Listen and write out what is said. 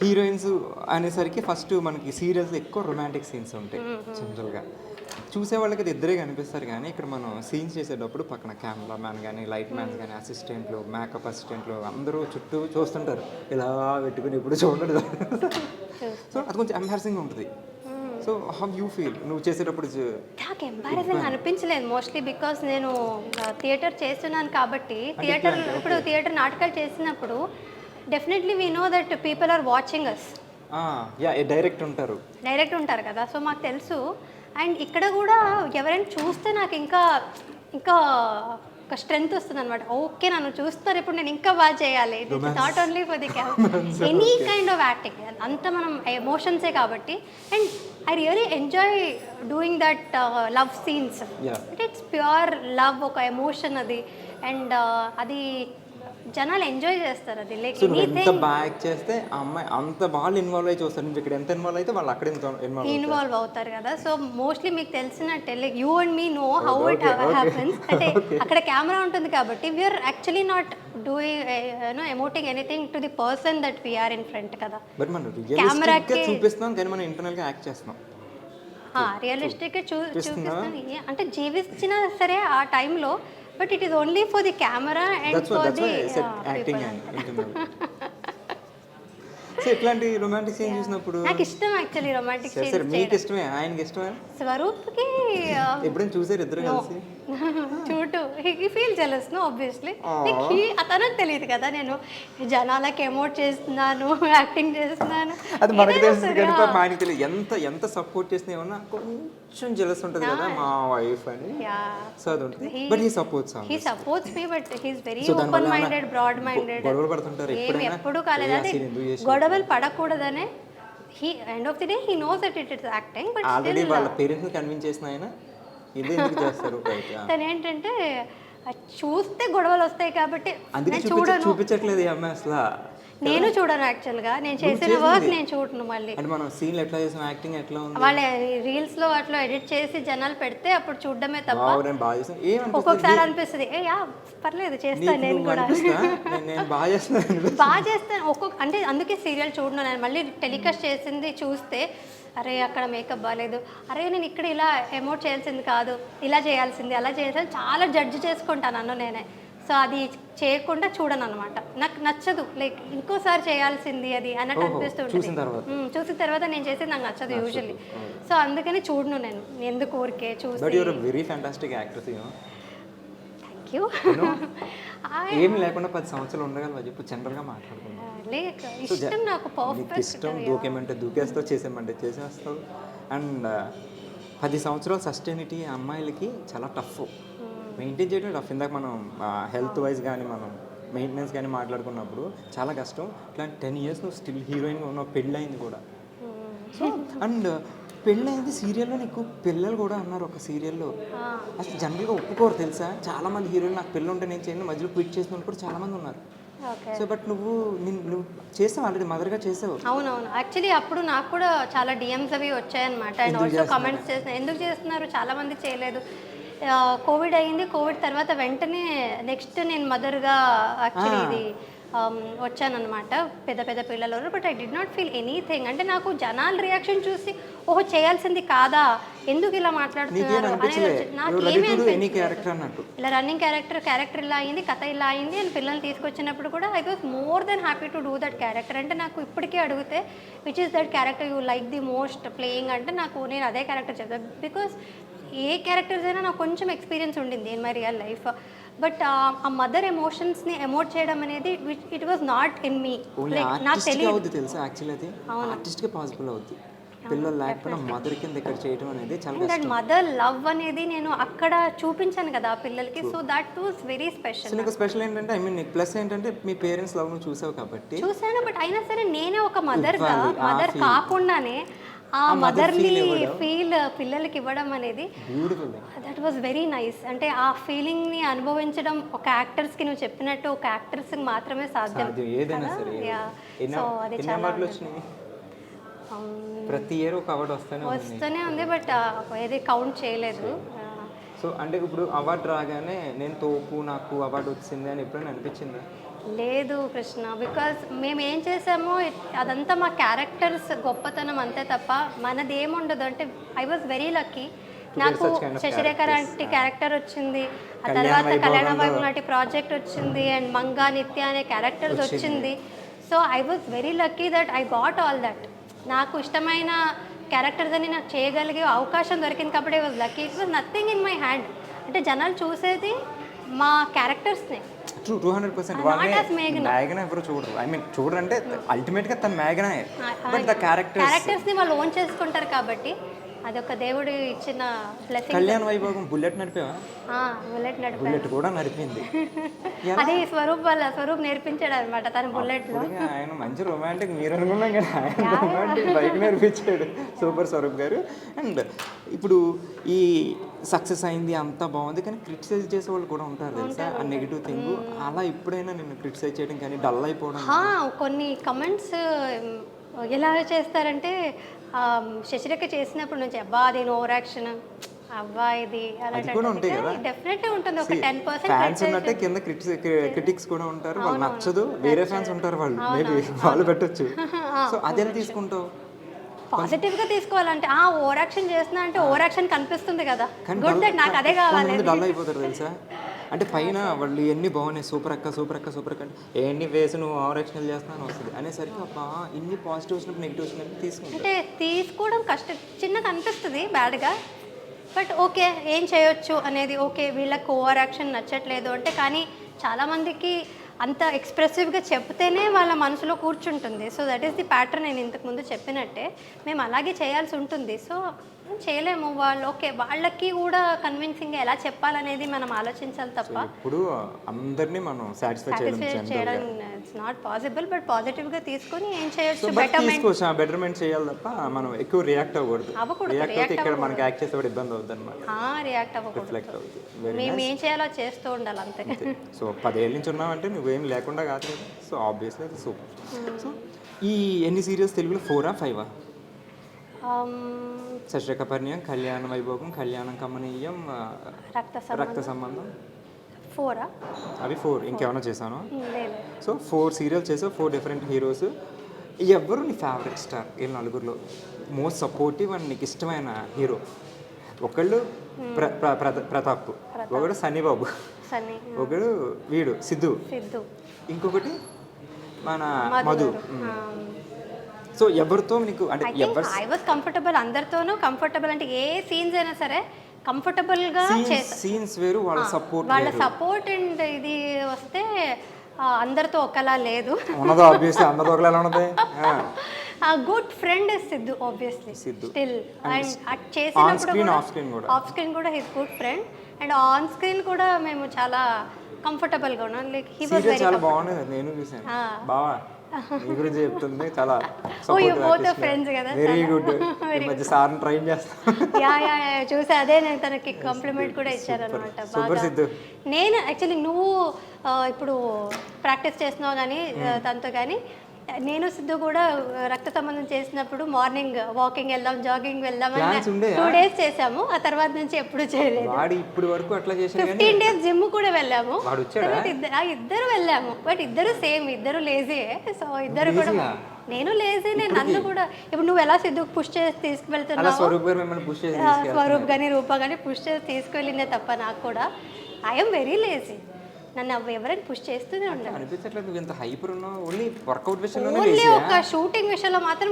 Heroines అనేసరికి first మనకి సీరియల్స్లో ఎక్కువ రొమాంటిక్ సీన్స్ ఉంటాయి జనరల్గా. చూసే వాళ్ళకి అది ఇద్దరే కనిపిస్తారు, కానీ ఇక్కడ మనం సీన్స్ చేసేటప్పుడు పక్కన కెమెరా మ్యాన్ కానీ లైట్ మ్యాన్స్ కానీ అసిస్టెంట్లు మేకప్ అసిస్టెంట్లు అందరూ చుట్టూ చూస్తుంటారు, ఇలా పెట్టుకుని ఇప్పుడు చూడదు. సో అది కొంచెం ఎంబారసింగ్ ఉంటుంది. సో హౌ యూ ఫీల్ నువ్వు చేసేటప్పుడు? నాకు ఎంబారసింగ్ అనిపించలేదు మోస్ట్లీ, బికాస్ నేను థియేటర్ చేస్తున్నాను కాబట్టి. ఇప్పుడు థియేటర్ నాటకాలు చేసినప్పుడు definitely we know that people are watching us. Direct ఉంటారు కదా, సో మాకు తెలుసు. అండ్ ఇక్కడ కూడా ఎవరైనా చూస్తే నాకు ఇంకా ఇంకా ఒక స్ట్రెంగ్త్ వస్తుంది అనమాట. ఓకే, నన్ను చూస్తున్నారు, ఇప్పుడు నేను ఇంకా బాగా చేయాలి. Not only for the any kind of acting, అంత మనం ఎమోషన్సే కాబట్టి. And I really enjoy doing that love scenes. It's pure love, ఒక ఎమోషన్ అది. అండ్ అది జనాలు ఎంజాయ్ చేస్తారు. అది లైక్ ఎంత బాగా యాక్ట్ చేస్తే ఆ అమ్మాయి అంత బాగా ఇన్వాల్వ్ అయ్యి చూస్తారు. ఇక్కడ ఎంత ఇన్వాల్వ్ అయితే వాళ్ళు అక్కడ ఇన్వాల్వ్ అవుతారు కదా. సో మోస్ట్లీ మీకు తెలిసినట్టే like you and me know how it happens. అంటే అక్కడ కెమెరా ఉంటుంది కాబట్టి we are actually not doing emoting anything to the person that we are in front కదా. కెమెరాకి చూపిస్తున్నాం కానీ మనం ఇంటర్నల్ గా యాక్ట్ చేస్తున్నాం. రియలిస్టిక్ చూపిస్తాను అంటే జీవించినా సరే ఆ టైంలో, but it is only for the camera and that's for why, that's the why I said acting and internal. So ఇట్లాంటి రొమాంటిక్ సీన్ చూసినప్పుడు నాకు ఇష్టం యాక్చువల్లీ రొమాంటిక్ సీన్స్. సరే మీకు ఇష్టమే, ఆయనకి ఇష్టమే. స్వరూప్కి ఎప్పుడైనా చూసారు ఇద్దరు కలిసి? చూడు, he feel jealous no obviously. అతనికి తెలియదు కదా నేను జనాలకి ఎమోట్ చేస్తున్నాను, యాక్టింగ్ చేస్తున్నాను. అది మనకు తెలుసు కానీ ఆయనకి తెలియదు. ఎంత సపోర్ట్ చేసినా ఏమన్నా కొంచెం జెలస్ ఉంటుంది కదా మా వైఫ్ అని. సో అది ఉంటుంది. But he supports me, but he is very open minded, broad minded. గొడవలు పడుతుంటారు ఎప్పుడు కాలేదు. అదే గొడవలు పడకూడదనే. He end of the day he knows that it is acting, but already వాళ్ళ పేరెంట్స్ కన్విన్స్ చేసిన ఆయన ఇది ఎందుకు చేస్తారు. తను ఏంటంటే చూస్తే గొడవలు వస్తాయి కాబట్టి చూపించట్లేదు ఈ అమ్మాయి అసలు. నేను చూడను యాక్చువల్గా, నేను చేసిన వర్క్ నేను చూడను. మళ్ళీ అంటే మనం సీన్లు ఎట్లా చేసాం, యాక్టింగ్ ఎట్లా ఉంది, వాళ్ళ రీల్స్ లో అట్లా ఎడిట్ చేసి జనాలు పెడితే అప్పుడు చూడడమే తప్ప. ఒక్కొక్కసారి అనిపిస్తుంది ఏ యా పర్లేదు చేస్తాను నేను కూడా, బాగా చేస్తాను ఒక్కొక్క. అంటే అందుకే సీరియల్ చూడను నేను. మళ్ళీ టెలికాస్ట్ చేసింది చూస్తే అరే అక్కడ మేకప్ బాగాలేదు, అరే నేను ఇక్కడ ఇలా ఎమోట్ చేయాల్సింది కాదు, ఇలా చేయాల్సింది, అలా చేయాల్సింది, చాలా జడ్జ్ చేసుకుంటాను నన్ను నేనే. సో అది చేయకుండా చూడను అనమాట. నాకు నచ్చదు, లైక్ ఇంకోసారి చేయాల్సింది అది అన్నట్టు అనిపిస్తుంటుంది. చూసిన తర్వాత నేను చేసేది నాకు నచ్చదు యూజువల్లీ. సో అందుకని చూడను నేను, ఎందుకు ఊరికే చూసి. Thank you. ఏం లేకుండా 10 సంవత్సరాలు ఉండగలవా చెప్పు, జనరల్గా మాట్లాడుకుందాం. లేక ఇష్టం నాకు పర్ఫెక్ట్ ఇష్టం. దూకేమంటే దూకేస్తావు, చేసేమంటే చేసేస్తావు. అండ్ 10 సంవత్సరాలు సస్టైనిటీ అమ్మాయిలకి చాలా టఫ్ మెయింటైన్ చేయడం. టఫ్. ఇందాక మనం హెల్త్ వైజ్ కానీ మనం మెయింటెనెన్స్ కానీ మాట్లాడుకున్నప్పుడు చాలా కష్టం. ఇట్లాంటి 10 years నువ్వు స్టిల్ హీరోయిన్గా ఉన్నావు, పెళ్ళయింది కూడా. సో అండ్ పెళ్ళయింది సీరియల్లో, నీకు పిల్లలు కూడా అన్నారు ఒక సీరియల్లో. అసలు జనరల్గా ఒప్పుకోరు తెలుసా, చాలా మంది హీరోయిన్ నాకు పెళ్ళి ఉంటే నేను చేయను మధ్యలో క్విట్ చేసిన వాళ్ళు కూడా చాలా మంది ఉన్నారు. సో బట్ నువ్వు చేసావు, ఆల్రెడీ మదర్గా చేసావు. అవునవును. యాక్చువల్లీ అప్పుడు నాకు కూడా చాలా డిఎమ్స్ అవి వచ్చాయన్నమాట. అండ్ ఆల్సో కమెంట్స్ చేసిన, ఎందుకు చేస్తున్నారు, చాలా మంది చేయలేదు. కోవిడ్ అయ్యింది, కోవిడ్ తర్వాత వెంటనే నెక్స్ట్ నేను మదర్గా యాక్చువల్లీ ఇది వచ్చానమాట. పెద్ద పెద్ద పిల్లలు. But I did not feel anything. అంటే నాకు జనాల రియాక్షన్ చూసి ఓహో చేయాల్సింది కాదా, ఎందుకు ఇలా మాట్లాడుతున్నారు అనేది నాకేమీ ఇలా రన్నింగ్ క్యారెక్టర్ ఇలా అయింది, కథ ఇలా అయింది. అండ్ పిల్లల్ని తీసుకొచ్చినప్పుడు కూడా I was more than happy to do that character. అంటే నాకు ఇప్పటికీ అడిగితే which is that character you like the most playing అంటే నేను అదే క్యారెక్టర్ చెప్తాను. బికాస్ ఏ క్యారెక్టర్స్ అయినా నాకు కొంచెం ఎక్స్పీరియన్స్ ఉండింది in my real life. But ఆ మదర్ ఎమోషన్స్ని ఎమోట్ చేయడం అనేది it was not in me. నాకు తెలియదు తెలుసా యాక్చువల్లీ అది ఆర్టిస్ట్గా పాసిబుల్ అవుతుంది. పిల్లలు లేకపోయినా మదర్ కింద ఇక్కడ చేయడం అనేది చాలా కష్టం. మదర్ లవ్ అనేది నేను అక్కడ చూపించాను కదా ఆ పిల్లలకి. So that was very special. నీకు స్పెషల్ ఏంటంటే ఐ మీన్ ప్లస్ ఏంటంటే మీ పేరెంట్స్ లవ్ ను చూసావు కాబట్టి. చూసాను, బట్ అయినా సరే నేనే ఒక మదర్ కాకుండానే ఆ మదర్ని ఫీల్ పిల్లలకి ఇవ్వడం అనేది దట్ వాజ్ వెరీ నైస్. అంటే ఆ ఫీలింగ్ని అనుభవించడం ఒక యాక్టర్స్కి నువ్వు చెప్పినట్టు ఒక యాక్టర్స్కి మాత్రమే సాధ్యం. సో అది చాలా ప్రతి ఇయర్ ఒక అవార్డు వస్తూనే ఉంది, బట్ ఏది కౌంట్ చేయలేదు. సో అంటే ఇప్పుడు అవార్డు రాగానే నేను తోపు నాకు అవార్డు వచ్చింది అని ఎప్పుడైనా అనిపించిందా? లేదు కృష్ణ, బికాజ్ మేము ఏం చేసామో అదంతా మా క్యారెక్టర్స్ గొప్పతనం అంతే తప్ప మనది ఏముండదు. అంటే ఐ వాజ్ వెరీ లక్కీ, నాకు such kind of శశిరేఖ లాంటి క్యారెక్టర్ వచ్చింది, ఆ తర్వాత కళ్యాణ వైభవ్ లాంటి ప్రాజెక్ట్ వచ్చింది, అండ్ మంగా నిత్య అనే క్యారెక్టర్స్ వచ్చింది. So I was very lucky that I got all that. నాకు ఇష్టమైన క్యారెక్టర్స్ అని నాకు చేయగలిగే అవకాశం దొరికింది కాబట్టి I was lucky. It was nothing in my hand. అంటే జనాలు చూసేది మా క్యారెక్టర్స్ని. ట్రూ 200%. మేఘన ఎవరు చూడరు, ఐ మీన్ చూడరు అంటే అల్టిమేట్గా తను మేఘన, బట్ ద క్యారెక్టర్స్ని వాళ్ళు ఓన్ చేసుకుంటారు కాబట్టి అదొక దేవుడు ఇచ్చిన blessing. Kalyan Vaibhogam bullet నడిపావా? Bullet నడిపా. Bullet కూడా నడిపింది. అది స్వరూప్ నేర్పించాడు అనమాట తన బుల్లెట్లో. ఆయన మంచి రొమాంటిక్, మీరు అనుకున్నాం కదా, ఆయన రొమాంటిక్ బైక్ నేర్పించాడు సూపర్ స్వరూప్ గారు. అండ్ ఇప్పుడు ఈ సక్సెస్ అయింది అంతా బాగుంది, కానీ క్రిటిసైజ్ చేసే వాళ్ళు కూడా ఉంటారు తెలుసా, ఆ నెగిటివ్ థింగ్. అలా ఎప్పుడైనా నేను క్రిటిసైజ్ చేయడం కానీ డల్ అయిపోవడం? కొన్ని కమెంట్స్ ఎలా చేస్తారంటే శశిరేఖ చేసినప్పుడు నుంచి అబ్బా నేను ఓవర్ యాక్షన్, అబ్బా ఇది డెఫినెట్లీ ఉంటుంది. ఒక 10% ఫ్యాన్స్ ఉన్నట్టే కింద క్రిటిక్స్ కూడా ఉంటారు, వాళ్ళు నచ్చదు, వేరే ఫ్యాన్స్ ఉంటారు, వాళ్ళు మేబీ వాళ్ళు పెట్టొచ్చు. సో అదేలా తీసుకుంటావు? పాజిటివ్గా తీసుకోవాలంటే ఓవర్ యాక్షన్ చేస్తున్నా అంటే ఓవర్ యాక్షన్ కనిపిస్తుంది కదా, గుడ్ దట్ నాకు అదే కావాలి. డల్ అయిపోతారు తెలుసా, అంటే పైన వాళ్ళు ఎన్ని బాగున్నాయి, సూపర్ అక్క సూపర్ అక్క సూపర్ అక్క, ఎన్ని వేసి నువ్వు ఓవర్ యాక్షన్ చేస్తున్నాను వస్తుంది అనేసరికి అబ్బా ఇన్ని పాజిటివ్ వచ్చినప్పుడు నెగిటివ్ వచ్చినప్పుడు తీసుకుంటా. అంటే తీసుకోవడం కష్టం, చిన్నగా అనిపిస్తుంది బ్యాడ్గా, బట్ ఓకే ఏం చేయొచ్చు అనేది. ఓకే వీళ్ళకి ఓవర్ యాక్షన్ నచ్చట్లేదు అంటే, కానీ చాలామందికి అంత ఎక్స్ప్రెసివ్గా చెప్తేనే వాళ్ళ మనసులో కూర్చుంటుంది. So that is the pattern. నేను ఇంతకుముందు చెప్పినట్టే మేము అలాగే చేయాల్సి ఉంటుంది. సో చేయలేము, వాళ్ళు ఓకే వాళ్ళకి కూడా కన్విన్సింగ్గా ఎలా చెప్పాలనేది మనం ఆలోచించాలి తప్ప ఇప్పుడు అందరినీ మనం సాటిస్ఫై చేయడం ఇట్స్ నాట్ పాసిబుల్. బట్ పాజిటివ్గా తీసుకొని ఏం చేయొచ్చు, బెటర్మెంట్ చేయాలి తప్ప మనం ఎక్కువ రియాక్ట్ అవ్వకూడదు. రియాక్ట్ అయితే ఇక్కడ మనకి యాక్ట్ చేసేవాడు ఇబ్బంది అవుతుంది అనమాట. రియాక్ట్ అవ్వకూడదు, మేము ఏం చేయాలో చేస్తూ ఉండాలి అంతే. సో 10 ఏళ్ళ నుంచి ఉన్నామంటే నువ్వేం లేకుండా కాదు. సో ఆబ్వియస్లీ అది సూపర్. సో ఈ ఎన్ని సీరియల్స్ తెలుగులో 4 or 5? శశిరేఖ పరిణయం, కళ్యాణ వైభోగం, కళ్యాణం కమనీయం, రక్త సంబంధం 4. అవి 4. ఇంకేమైనా చేశాను? సో 4 సీరియల్స్ చేసావు, 4 డిఫరెంట్ హీరోస్. ఎవరు నీ ఫేవరెట్ స్టార్ వీళ్ళ నలుగురిలో? మోస్ట్ సపోర్టివ్ అండ్ నీకు ఇష్టమైన హీరో? ఒకళ్ళు ప్రతాప్, ఒకడు సన్నీబాబు, ఒకడు వీడు సిద్ధు, ఇంకొకటి మన మధు. సో ఎవరితో నీకు అంటే ఐ వాజ్ కంఫర్టబుల్, అందరితోనూ కంఫర్టబుల్. అంటే ఏ సీన్స్ అయినా సరే కంఫర్టబుల్గా సీన్స్ వేరు, వాళ్ళ సపోర్ట్ అండ్ ఇది వస్తే అందరితో ఒకలా లేదు. Good friend is Siddhu, obviously still. And చేసినప్పుడు ఆఫ్ స్క్రీన్ కూడా his good friend, and on screen కూడా మేము చాలా కంఫర్టబుల్గా ఉన్నాం. లైక్ హీ వాజ్ వెరీ చాలా బాగుంది. నేను చూసాను బావా నీ గురించి చెప్తుంది, చాలా ఫ్రెండ్స్ కదా, వెరీ గుడ్. మధ్య సార్ని ట్రైన్ చేస్తాను. చూసి అదే నేను తనకి కాంప్లిమెంట్ కూడా ఇచ్చారనమాట. నేను యాక్చువల్లీ నువ్వు ఇప్పుడు ప్రాక్టీస్ చేస్తున్నావు కానీ తనతో, కానీ నేను సిద్ధు కూడా రక్త సంబంధం చేసినప్పుడు మార్నింగ్ వాకింగ్ వెళ్దాం, జాగింగ్ వెళ్దాం అని 2 days చేసాము. ఆ తర్వాత నుంచి ఎప్పుడు చేయలేదు. 15 days జిమ్ కూడా వెళ్ళాము, ఇద్దరు వెళ్ళాము. బట్ ఇద్దరు సేమ్, ఇద్దరు లేజీ. సో ఇద్దరు కూడా, నేను లేజీ, నన్ను కూడా ఇప్పుడు నువ్వు ఎలా సిద్ధుకు పుష్ చేసి తీసుకువెళ్తున్నావు, స్వరూప్ కానీ రూప కానీ పుష్ చేసి తీసుకువెళ్ళిందే తప్ప నాకు కూడా ఐఎమ్ వెరీ లేజీ. నన్ను ఎవరైనా పుష్ చేస్తూనే ఉంటాను. అనిపించట్లేదు ఇంత హైపర్ ఉన్నావు, ఓన్లీ వర్కౌట్ విషయంలో, ఓన్లీ ఒక షూటింగ్ విషయంలో మాత్రం